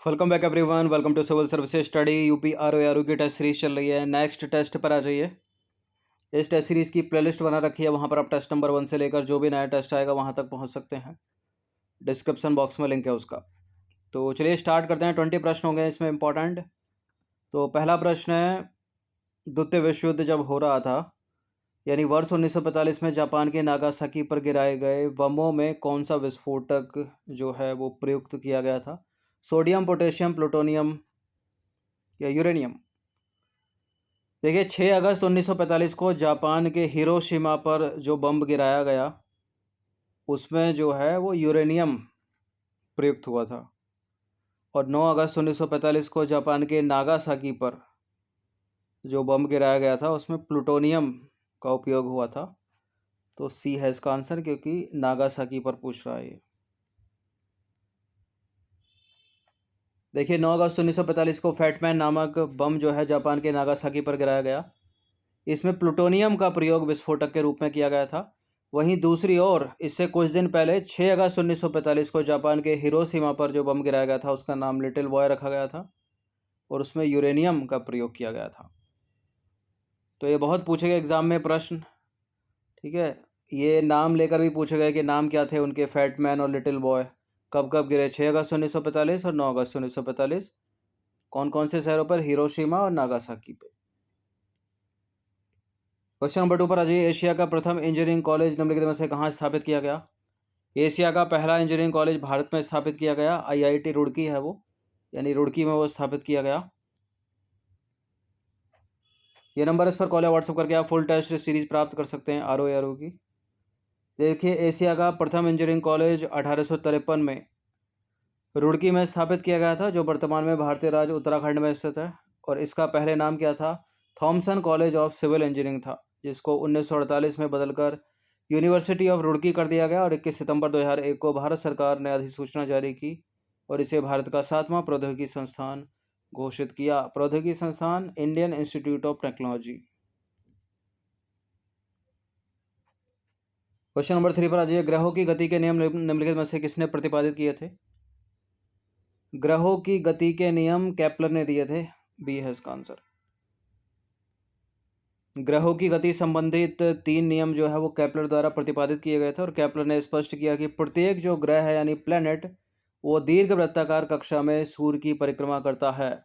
Welcome back everyone. Welcome to civil services study. UP RO की test series चल रही है। नेक्स्ट टेस्ट पर आ जाइए। इस टेस्ट सीरीज की प्लेलिस्ट बना रखी है, वहाँ पर आप टेस्ट नंबर 1 से लेकर जो भी नया टेस्ट आएगा वहाँ तक पहुँच सकते हैं। डिस्क्रिप्शन बॉक्स में लिंक है उसका। तो चलिए स्टार्ट करते हैं। 20 प्रश्न हो गए इसमें इंपॉर्टेंट। तो पहला प्रश्न है, द्वितीय विश्व युद्ध जब हो रहा था यानी वर्ष 1945 में जापान के नागासाकी पर गिराए गए बमों में कौन सा विस्फोटक जो है वो प्रयुक्त किया गया था? सोडियम, पोटेशियम, प्लूटोनियम या यूरेनियम? देखिए 6 अगस्त 1945 को जापान के हिरोशिमा पर जो बम गिराया गया उसमें जो है वो यूरेनियम प्रयुक्त हुआ था। और 9 अगस्त 1945 को जापान के नागासाकी पर जो बम गिराया गया था उसमें प्लूटोनियम का उपयोग हुआ था। तो सी है इसका आंसर, क्योंकि नागासाकी पर पूछ रहा है ये। देखिए 9 अगस्त 1945 को फैटमैन नामक बम जो है जापान के नागासाकी पर गिराया गया। इसमें प्लूटोनियम का प्रयोग विस्फोटक के रूप में किया गया था। वहीं दूसरी ओर इससे कुछ दिन पहले 6 अगस्त 1945 को जापान के हिरोशिमा पर जो बम गिराया गया था उसका नाम लिटिल बॉय रखा गया था और उसमें यूरेनियम का प्रयोग किया गया था। तो ये बहुत पूछे गए एग्जाम में प्रश्न, ठीक है। ये नाम लेकर भी पूछे गए कि नाम क्या थे उनके, फैटमैन और लिटिल बॉय। कब कब गिरे? 6 अगस्त 1945 और 9 अगस्त 1945। कौन कौन से शहरों पर? हिरोशिमा और नागासाकी पे। क्वेश्चन नंबर 2 पर आ जाइए। एशिया का प्रथम इंजीनियरिंग कॉलेज निम्नलिखित में से कहाँ स्थापित किया गया? एशिया का पहला इंजीनियरिंग कॉलेज भारत में स्थापित किया गया। आईआईटी रुड़की है वो, यानी रुड़की में वो स्थापित किया गया। ये नंबर इस पर कॉल या व्हाट्सएप करके आप फुल टेस्ट सीरीज प्राप्त कर सकते हैं आरओ की। देखिए एशिया का प्रथम इंजीनियरिंग कॉलेज 1853 में रुड़की में स्थापित किया गया था, जो वर्तमान में भारतीय राज्य उत्तराखंड में स्थित है। और इसका पहले नाम क्या था? Thomson college of civil engineering था, जिसको 1948 में बदलकर यूनिवर्सिटी ऑफ रुड़की कर दिया गया। और 21 सितंबर 2001 को भारत सरकार ने अधिसूचना जारी की और इसे भारत का 7वां प्रौद्योगिकी संस्थान घोषित किया। प्रौद्योगिकी संस्थान Indian institute of technology. Question number 3 पर आ जाइए। ग्रहों की गति के नियम निम्नलिखित में से किसने प्रतिपादित किए थे? ग्रहों की गति के नियम केपलर ने दिए थे। बी है इसका आंसर। ग्रहों की गति संबंधित 3 नियम जो है वो केपलर द्वारा प्रतिपादित किए गए थे। और केपलर ने स्पष्ट किया कि प्रत्येक जो ग्रह है यानी प्लेनेट, वो दीर्घ वृत्ताकार कक्षा में सूर्य की परिक्रमा करता है,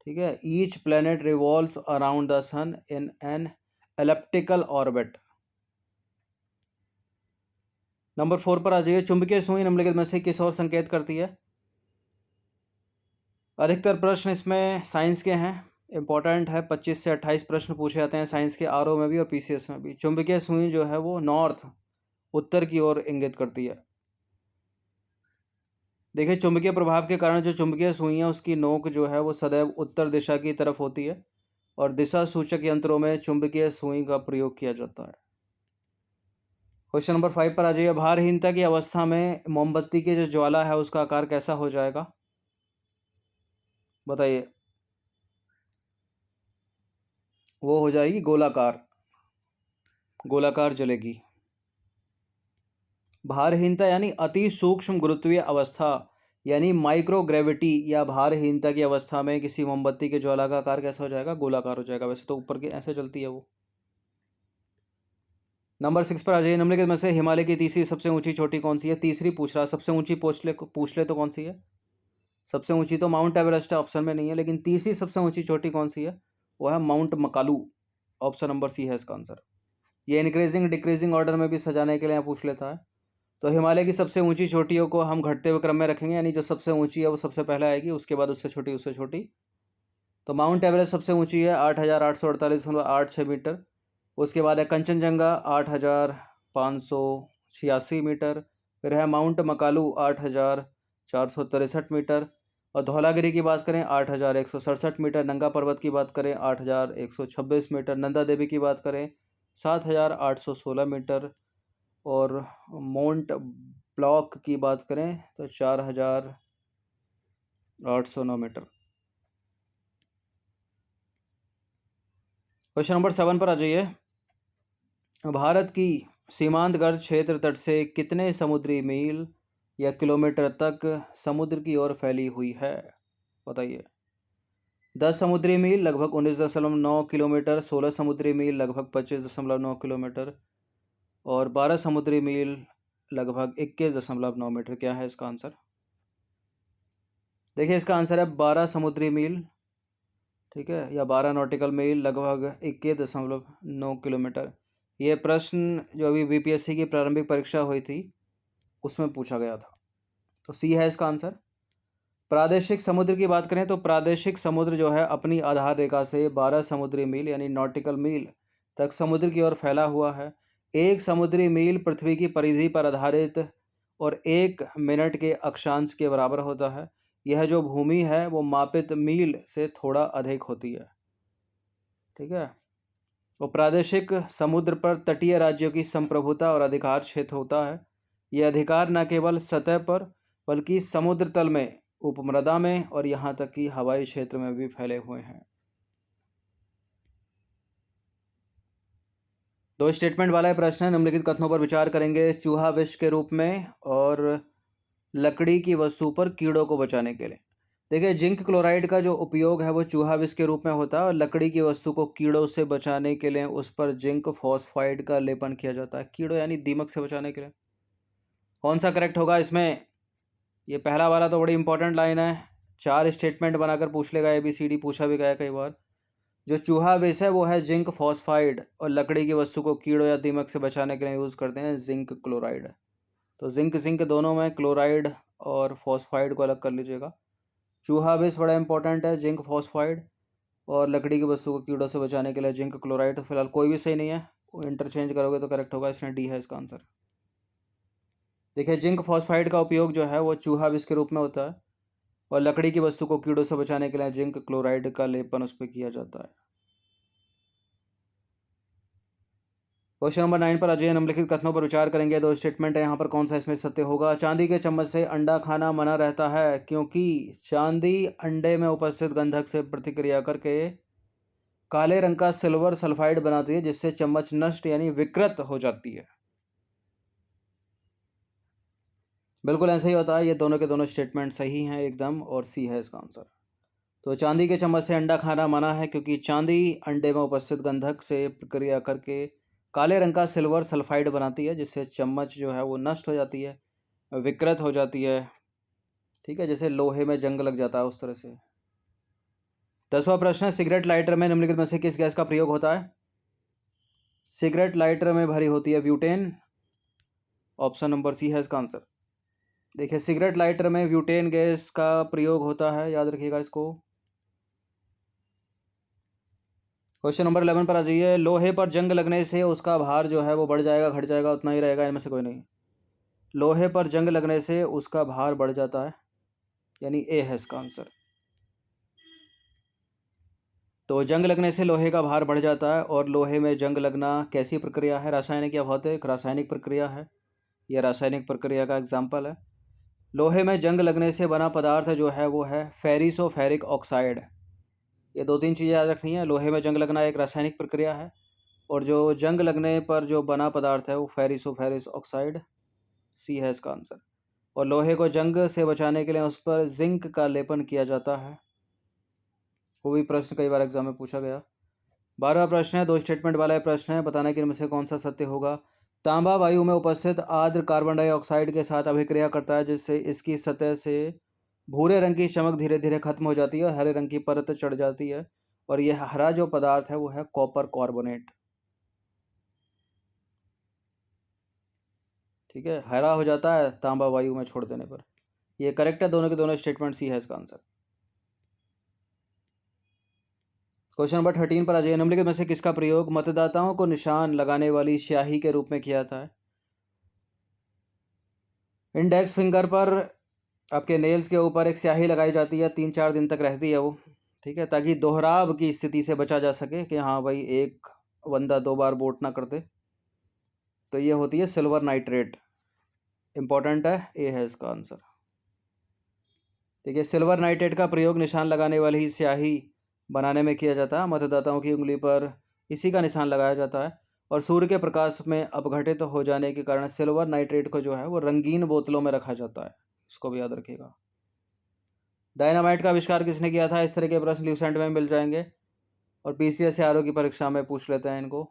ठीक है। Each planet revolves around the sun in an elliptical orbit. Number 4 पर आ जाइए। चुंबकीय सुई निम्नलिखित में से किस ओर संकेत करती है? अधिकतर प्रश्न इसमें साइंस के हैं, इंपॉर्टेंट है। 25 से 28 प्रश्न पूछे जाते हैं साइंस के, आरओ में भी और पीसीएस में भी। चुंबकीय सुई जो है वो नॉर्थ, उत्तर की ओर इंगित करती है। देखिए चुंबकीय प्रभाव के कारण जो चुंबकीय सुई है उसकी नोक जो है वो सदैव उत्तर दिशा की तरफ होती है और दिशा सूचक यंत्रों में चुंबकीय सुई का प्रयोग किया जाता है। क्वेश्चन नंबर 5 पर आ जाइए। भारहीनता की अवस्था में मोमबत्ती की जो ज्वाला है उसका आकार कैसा हो जाएगा? बताइए। वो हो जाएगी गोलाकार, गोलाकार जलेगी। भारहीनता यानी अति सूक्ष्म गुरुत्वीय अवस्था यानी माइक्रोग्रेविटी या भारहीनता की अवस्था में किसी मोमबत्ती के ज्वाला का आकार कैसा हो जाएगा? गोलाकार हो जाएगा। वैसे तो ऊपर के ऐसे चलती है वो। नंबर 6 पर आ जाइए। निम्नलिखित में से हिमालय की तीसरी सबसे ऊंची चोटी कौन सी है? तीसरी पूछ रहा, सबसे ऊंची पूछ ले तो कौन सी है? सबसे ऊंची तो माउंट एवरेस्ट है, ऑप्शन में नहीं है। लेकिन तीसरी सबसे ऊंची चोटी कौन सी है? वो है mount Makalu. Option number C है इसका आंसर। ये इंक्रीजिंग डिक्रीजिंग ऑर्डर में भी सजाने के लिए यहाँ पूछ लेता है। तो हिमालय की सबसे ऊंची चोटियों को हम घटते हुए क्रम में रखेंगे, यानी जो सबसे ऊंची है वो सबसे पहले आएगी, उसके बाद उससे छोटी, उससे छोटी। तो माउंट एवरेस्ट सबसे ऊंची है 8,848.86 मीटर। उसके बाद है कंचनजंगा 8,586 मीटर। फिर है माउंट मकालू 8,463 मीटर। और धौलागिरी की बात करें 8,167 मीटर। नंगा पर्वत की बात करें 8,126 मीटर। नंदा देवी की बात करें 7,816 मीटर। और माउंट ब्लॉक की बात करें तो 4,809 मीटर। क्वेश्चन नंबर 7 पर आ जाइए। भारत की सीमांतगर्त क्षेत्र तट से कितने समुद्री मील या किलोमीटर तक समुद्र की ओर फैली हुई है? बताइए। 10 समुद्री मील लगभग 19.9 किलोमीटर, 16 समुद्री मील लगभग 25.9 किलोमीटर और 12 समुद्री मील लगभग 21.9 मीटर। क्या है इसका आंसर? देखिए इसका आंसर है 12 समुद्री मील, ठीक है, या 12 नॉटिकल मील लगभग 21.9 किलोमीटर। ये प्रश्न जो अभी बीपीएससी की प्रारंभिक परीक्षा हुई थी उसमें पूछा गया था। तो सी है इसका आंसर। प्रादेशिक समुद्र की बात करें तो प्रादेशिक समुद्र जो है अपनी आधार रेखा से 12 समुद्री मील यानी नॉटिकल मील तक समुद्र की ओर फैला हुआ है। एक समुद्री मील पृथ्वी की परिधि पर आधारित और 1 मिनट के अक्षांश के बराबर होता है। यह जो भूमि है वो मापित मील से थोड़ा अधिक होती है, ठीक है। वो प्रादेशिक समुद्र पर तटीय राज्यों की संप्रभुता और अधिकार क्षेत्र होता है। यह अधिकार न केवल सतह पर बल्कि समुद्र तल में, उपमृदा में और यहाँ तक कि हवाई क्षेत्र में भी फैले हुए हैं। दो स्टेटमेंट वाला प्रश्न है। निम्नलिखित कथनों पर विचार करेंगे। चूहा विष के रूप में और लकड़ी की वस्तु पर कीड़ों को बचाने के लिए। देखिए जिंक क्लोराइड का जो उपयोग है वो चूहा विष के रूप में होता है और लकड़ी की वस्तु को कीड़ों से बचाने के लिए उस पर जिंक फॉस्फाइड का लेपन किया जाता है। कीड़ों यानी दीमक से बचाने के लिए। कौन सा करेक्ट होगा इसमें? ये पहला वाला तो बड़ी इंपॉर्टेंट लाइन है, 4 स्टेटमेंट बनाकर पूछ लेगा, ABCD पूछा भी गया कई बार। जो चूहा विष है वो है जिंक फॉस्फाइड और लकड़ी की वस्तु को कीड़ों या दीमक से बचाने के लिए यूज़ करते हैं जिंक क्लोराइड। तो जिंक जिंक दोनों में, क्लोराइड और फॉस्फाइड को अलग कर लीजिएगा। चूहा विष बड़ा इंपॉर्टेंट है, जिंक फॉस्फाइड, और लकड़ी की वस्तु को कीड़ों से बचाने के लिए जिंक क्लोराइड। तो फिलहाल कोई भी सही नहीं है, इंटरचेंज करोगे तो करेक्ट होगा, इसमें डी है इसका आंसर। देखिए जिंक फॉस्फाइड का उपयोग जो है वो चूहा विष के रूप में होता है और लकड़ी की वस्तु को कीड़ों से बचाने के लिए जिंक क्लोराइड का लेपन उस पर किया जाता है। क्वेश्चन नंबर 9 पर आ जाइए। निम्नलिखित कथनों पर विचार करेंगे। दो स्टेटमेंट है यहाँ पर, कौन सा इसमें सत्य होगा? चांदी के चम्मच से अंडा खाना मना रहता है क्योंकि चांदी अंडे में उपस्थित गंधक से प्रतिक्रिया करके काले रंग का सिल्वर सल्फाइड बनाती है जिससे चम्मच नष्ट यानी विकृत हो जाती है। बिल्कुल ऐसे ही होता है। ये दोनों के दोनों स्टेटमेंट सही हैं एकदम, और सी है इसका आंसर। तो चांदी के चम्मच से अंडा खाना मना है क्योंकि चांदी अंडे में उपस्थित गंधक से प्रक्रिया करके काले रंग का सिल्वर सल्फाइड बनाती है जिससे चम्मच जो है वो नष्ट हो जाती है, विकृत हो जाती है, ठीक है, जैसे लोहे में जंग लग जाता है उस तरह से। 10वां प्रश्न है, सिगरेट लाइटर में निम्नलिखित में से किस गैस का प्रयोग होता है? सिगरेट लाइटर में भरी होती है ब्यूटेन। ऑप्शन नंबर सी है इसका आंसर। देखिए सिगरेट लाइटर में ब्यूटेन गैस का प्रयोग होता है, याद रखिएगा इसको। क्वेश्चन नंबर 11 पर आ जाइए। लोहे पर जंग लगने से उसका भार जो है वो बढ़ जाएगा, घट जाएगा, उतना ही रहेगा, इनमें से कोई नहीं। लोहे पर जंग लगने से उसका भार बढ़ जाता है, यानी ए है इसका आंसर। तो जंग लगने से लोहे का भार बढ़ जाता है, और लोहे में जंग लगना कैसी प्रक्रिया है? रासायनिक या भौतिक? रासायनिक प्रक्रिया है। यह रासायनिक प्रक्रिया का एग्जाम्पल है। लोहे में जंग लगने से बना पदार्थ जो है वो है फेरिसोफेरिक ऑक्साइड। ये 2-3 चीज़ें याद रखनी है। लोहे में जंग लगना एक रासायनिक प्रक्रिया है, और जो जंग लगने पर जो बना पदार्थ है वो फेरिसोफेरिक ऑक्साइड, सी है इसका आंसर। और लोहे को जंग से बचाने के लिए उस पर जिंक का लेपन किया जाता है। वो भी प्रश्न कई बार एग्जाम में पूछा गया। 12वां प्रश्न है, 2 स्टेटमेंट वाला प्रश्न है, बताना कि इनमें से कौन सा सत्य होगा। तांबा वायु में उपस्थित आर्द्र कार्बन डाइऑक्साइड के साथ अभिक्रिया करता है जिससे इसकी सतह से भूरे रंग की चमक धीरे धीरे खत्म हो जाती है और हरे रंग की परत चढ़ जाती है, और यह हरा जो पदार्थ है वो है कॉपर कार्बोनेट। ठीक है, हरा हो जाता है तांबा वायु में छोड़ देने पर। ये करेक्ट है, दोनों के दोनों स्टेटमेंट सी है इसका आंसर। क्वेश्चन नंबर 13 पर आ जाइए। निम्नलिखित में से किसका प्रयोग मतदाताओं को निशान लगाने वाली स्याही के रूप में किया जाता है? इंडेक्स फिंगर पर आपके नेल्स के ऊपर एक स्याही लगाई जाती है, 3-4 दिन तक रहती है वो, ठीक है, ताकि दोहराव की स्थिति से बचा जा सके कि हाँ भाई एक बंदा 2 बार वोट ना कर दे। तो ये होती है सिल्वर नाइट्रेट, इंपॉर्टेंट है, ए है इसका आंसर। देखिए सिल्वर नाइट्रेट का प्रयोग निशान लगाने वाली स्याही बनाने में किया जाता है। मतदाताओं की उंगली पर इसी का निशान लगाया जाता है, और सूर्य के प्रकाश में अपघटित हो जाने के कारण सिल्वर नाइट्रेट को जो है वो रंगीन बोतलों में रखा जाता है, इसको भी याद रखिएगा। डायनामाइट का आविष्कार किसने किया था? इस तरह के प्रश्न ल्यूसेंट में मिल जाएंगे और पीसीएस या आरओ की परीक्षा में पूछ लेते हैं इनको,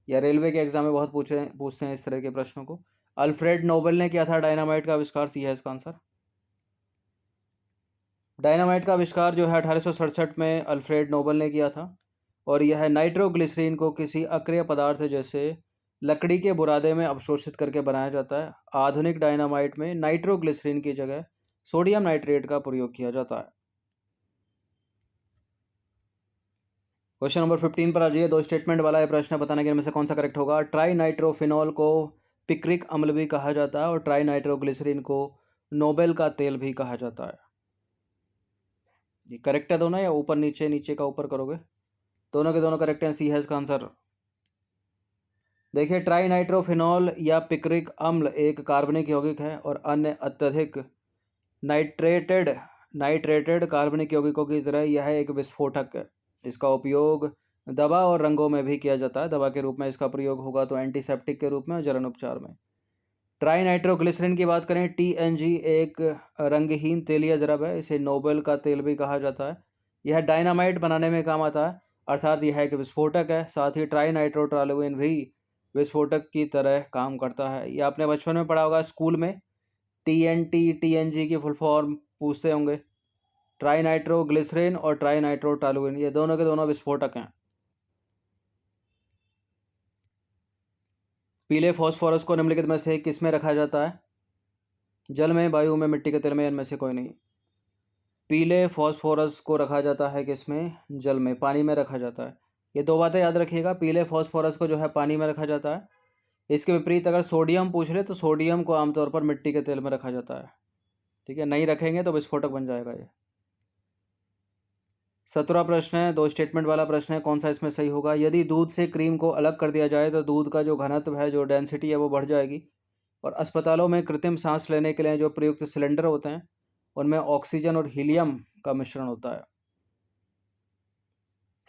या रेलवे के एग्जाम में बहुत पूछते हैं इस तरह के प्रश्नों को। अल्फ्रेड नोबेल ने किया था डायनामाइट का आविष्कार, सी है इसका आंसर। डायनामाइट का आविष्कार जो है 1867 में अल्फ्रेड नोबेल ने किया था और यह नाइट्रोग्लिसरीन को किसी अक्रिय पदार्थ जैसे लकड़ी के बुरादे में अवशोषित करके बनाया जाता है। आधुनिक डायनामाइट में नाइट्रोग्लिसरीन की जगह सोडियम नाइट्रेट का प्रयोग किया जाता है। क्वेश्चन नंबर 15 पर आ जाइए। दो स्टेटमेंट वाला है प्रश्न, बताना कि इनमें से कौन सा करेक्ट होगा। ट्राई नाइट्रोफिनॉल को पिक्रिक अम्ल भी कहा जाता है और ट्राई नाइट्रोग्लिसरीन को नोबेल का तेल भी कहा जाता है। ये करेक्ट है दोनों, या ऊपर नीचे नीचे का ऊपर करोगे? दोनों के दोनों करेक्ट हैं, सी है इसका आंसर। देखिए, ट्राई नाइट्रोफिनॉल या पिक्रिक अम्ल एक कार्बनिक यौगिक है और अन्य अत्यधिक नाइट्रेटेड कार्बनिक यौगिकों की तरह यह एक विस्फोटक है। इसका उपयोग दवा और रंगों में भी किया जाता है। दवा के रूप में इसका प्रयोग होगा तो एंटीसेप्टिक के रूप में और जलन उपचार में। ट्राई नाइट्रोग्लिसरीन की बात करें, टीएनजी एक रंगहीन तेलीय द्रव है। इसे नोबेल का तेल भी कहा जाता है। यह डायनामाइट बनाने में काम आता है, अर्थात यह एक विस्फोटक है। साथ ही ट्राई नाइट्रोटोलुएन भी विस्फोटक की तरह काम करता है। ये आपने बचपन में पढ़ा होगा स्कूल में, टीएनटी टीएनजी की फुल फॉर्म पूछते होंगे। ट्राई नाइट्रोग्लिसरीन और ट्राई नाइट्रोटोलुएन ये दोनों के दोनों विस्फोटक हैं। पीले फास्फोरस को निम्नलिखित में से किस में रखा जाता है? जल में, वायु में, मिट्टी के तेल में, इनमें से कोई नहीं। पीले फास्फोरस को रखा जाता है किस में? जल में, पानी में रखा जाता है। ये दो बातें याद रखिएगा, पीले फास्फोरस को जो है पानी में रखा जाता है। इसके विपरीत अगर सोडियम पूछ ले तो सोडियम को आमतौर पर मिट्टी के तेल में रखा जाता है। ठीक है, नहीं रखेंगे तो विस्फोटक बन जाएगा ये। 17वां प्रश्न है, दो स्टेटमेंट वाला प्रश्न है, कौन सा इसमें सही होगा? यदि दूध से क्रीम को अलग कर दिया जाए तो दूध का जो घनत्व है, जो डेंसिटी है, वो बढ़ जाएगी। और अस्पतालों में कृत्रिम सांस लेने के लिए जो प्रयुक्त सिलेंडर होते हैं उनमें ऑक्सीजन और हीलियम का मिश्रण होता है।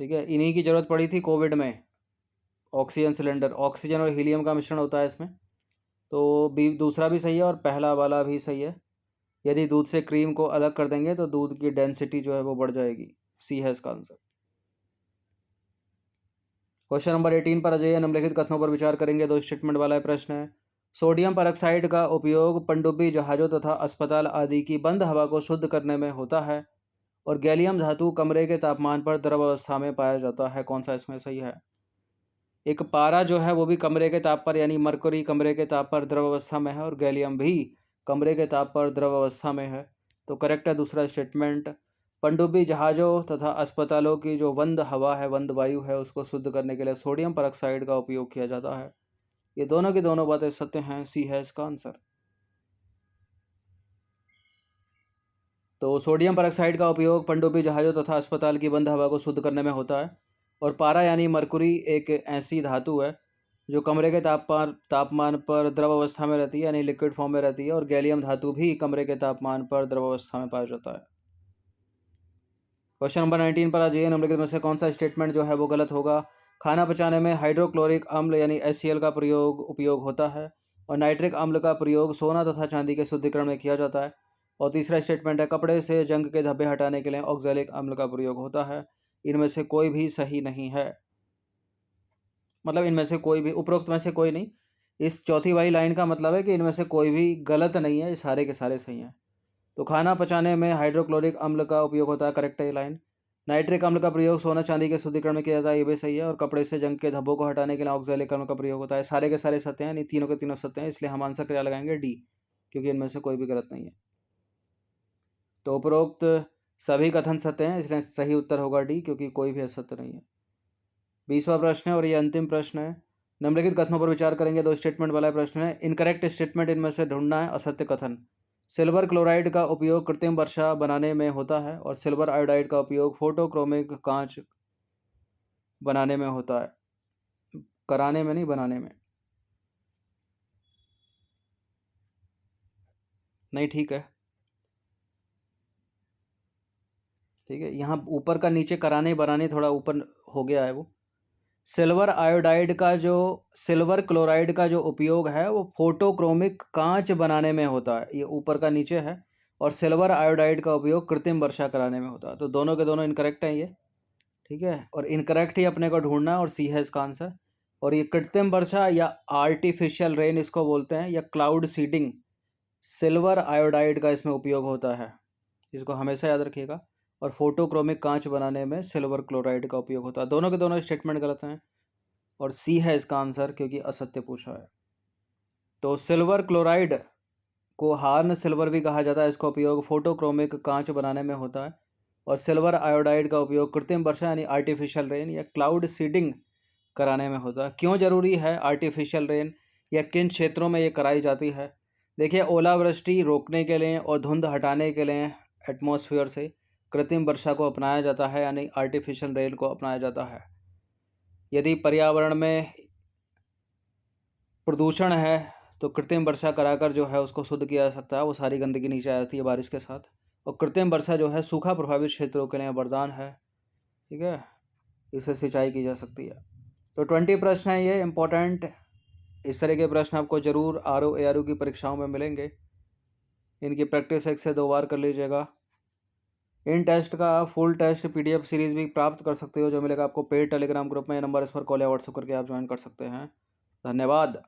ठीक है, इन्हीं की जरूरत पड़ी थी कोविड में। ऑक्सीजन सिलेंडर, ऑक्सीजन और हीलियम का मिश्रण होता है इसमें। तो दूसरा भी सही है और पहला वाला भी सही है। यदि दूध से क्रीम को अलग कर देंगे तो दूध की डेंसिटी जो है वो बढ़ जाएगी, सी है इसका आंसर। क्वेश्चन नंबर 18 पर आ जाइए। निम्नलिखित कथनों पर विचार करेंगे, दो स्टेटमेंट वाला प्रश्न है। सोडियम परऑक्साइड का उपयोग पनडुब्बी जहाज़ों तथा अस्पताल आदि की बंद हवा को शुद्ध करने में होता है और गैलियम धातु कमरे के तापमान पर द्रव अवस्था में पाया जाता है। कौन सा इसमें सही है? एक पारा जो है वो भी कमरे के ताप पर, यानी मरकरी कमरे के ताप पर द्रव अवस्था में है और गैलियम भी कमरे के ताप पर द्रव अवस्था में है। तो करेक्ट है दूसरा स्टेटमेंट। पनडुब्बी जहाज़ों तथा अस्पतालों की जो बंद हवा है, बंद वायु है, उसको शुद्ध करने के लिए सोडियम परऑक्साइड का उपयोग किया जाता है। ये दोनों की दोनों बातें सत्य हैं, सी है इसका आंसर। तो सोडियम परऑक्साइड का उपयोग पनडुब्बी जहाज़ों तथा अस्पताल की बंद हवा को शुद्ध करने में होता है। और पारा यानी मरकुरी एक ऐसी धातु है जो कमरे के तापमान पर द्रव अवस्था में रहती है, यानी लिक्विड फॉर्म में रहती है। और गैलियम धातु भी कमरे के तापमान पर द्रव अवस्था में पाया जाता है। क्वेश्चन नंबर 19 पर आ जाइए। निम्नलिखित में से कौन सा स्टेटमेंट जो है वो गलत होगा? खाना पचाने में हाइड्रोक्लोरिक अम्ल यानी HCl का उपयोग होता है और नाइट्रिक अम्ल का प्रयोग सोना तथा चांदी के शुद्धिकरण में किया जाता है। और तीसरा स्टेटमेंट है, कपड़े से जंग के धब्बे हटाने के लिए ऑक्जेलिक अम्ल का प्रयोग होता है। इनमें से कोई भी सही नहीं है, मतलब इनमें से कोई भी, उपरोक्त में से कोई नहीं। इस चौथी वाली लाइन का मतलब है कि इनमें से कोई भी गलत नहीं है, ये सारे के सारे सही हैं। तो खाना पचाने में हाइड्रोक्लोरिक अम्ल का उपयोग होता है, करेक्ट है ये लाइन। नाइट्रिक अम्ल का प्रयोग सोना चांदी के शुद्धिकरण में किया जाता है, ये भी सही है। और कपड़े से जंग के धब्बों को हटाने के लिए ऑक्जेलिक अम्ल का प्रयोग होता है, सारे के सारे सत्य हैं, नहीं तीनों के तीनों सत्य हैं। इसलिए हम आंसर क्या लगाएंगे? डी, क्योंकि इनमें से कोई भी गलत नहीं है। तो उपरोक्त सभी कथन सत्य हैं, इसलिए सही उत्तर होगा डी, क्योंकि कोई भी असत्य नहीं है। 20वां प्रश्न है और ये अंतिम प्रश्न है। निम्नलिखित कथनों पर विचार करेंगे, दो स्टेटमेंट वाला प्रश्न है। इनकरेक्ट स्टेटमेंट इनमें से ढूंढना है। असत्य कथन, सिल्वर क्लोराइड का उपयोग कृत्रिम वर्षा बनाने में होता है और सिल्वर आयोडाइड का उपयोग फोटोक्रोमिक कांच बनाने में होता है, कराने में नहीं, बनाने में नहीं। ठीक है, ठीक है, यहाँ ऊपर का नीचे कराने बनाने थोड़ा ऊपर हो गया है वो। सिल्वर क्लोराइड का जो उपयोग है वो फोटोक्रोमिक कांच बनाने में होता है, ये ऊपर का नीचे है। और सिल्वर आयोडाइड का उपयोग कृत्रिम वर्षा कराने में होता है। तो दोनों के दोनों इनकरेक्ट हैं ये, ठीक है, और इनकरेक्ट ही अपने को ढूंढना है और सी है इसका आंसर। और ये कृत्रिम वर्षा या आर्टिफिशियल रेन इसको बोलते हैं, या क्लाउड सीडिंग, सिल्वर आयोडाइड का इसमें उपयोग होता है, इसको हमेशा याद रखिएगा। और फोटोक्रोमिक कांच बनाने में सिल्वर क्लोराइड का उपयोग होता है। दोनों के दोनों स्टेटमेंट गलत हैं और सी है इसका आंसर, क्योंकि असत्य पूछा है। तो सिल्वर क्लोराइड को हार्न सिल्वर भी कहा जाता है, इसका उपयोग फोटोक्रोमिक कांच बनाने में होता है। और सिल्वर आयोडाइड का उपयोग कृत्रिम वर्षा यानी आर्टिफिशियल रेन या क्लाउड सीडिंग कराने में होता है। क्यों जरूरी है आर्टिफिशियल रेन, या किन क्षेत्रों में ये कराई जाती है? देखिए, ओलावृष्टि रोकने के लिए और धुंध हटाने के लिए एटमॉस्फेयर से कृत्रिम वर्षा को अपनाया जाता है, यानी आर्टिफिशियल रेन को अपनाया जाता है। यदि पर्यावरण में प्रदूषण है तो कृत्रिम वर्षा कराकर जो है उसको शुद्ध किया जा सकता है, वो सारी गंदगी नीचे आ जाती है बारिश के साथ। और कृत्रिम वर्षा जो है सूखा प्रभावित क्षेत्रों के लिए वरदान है, ठीक है, इससे सिंचाई की जा सकती है। तो 20 प्रश्न है ये इंपॉर्टेंट। इस तरह के प्रश्न आपको जरूर आरओ एआरओ की परीक्षाओं में मिलेंगे। इनकी प्रैक्टिस 1 से 2 बार कर लीजिएगा। इन टेस्ट का फुल टेस्ट पीडीएफ सीरीज भी प्राप्त कर सकते हो, जो मिलेगा आपको पेड टेलीग्राम ग्रुप में। नंबर इस पर कॉल या व्हाट्सएप करके आप ज्वाइन कर सकते हैं। धन्यवाद।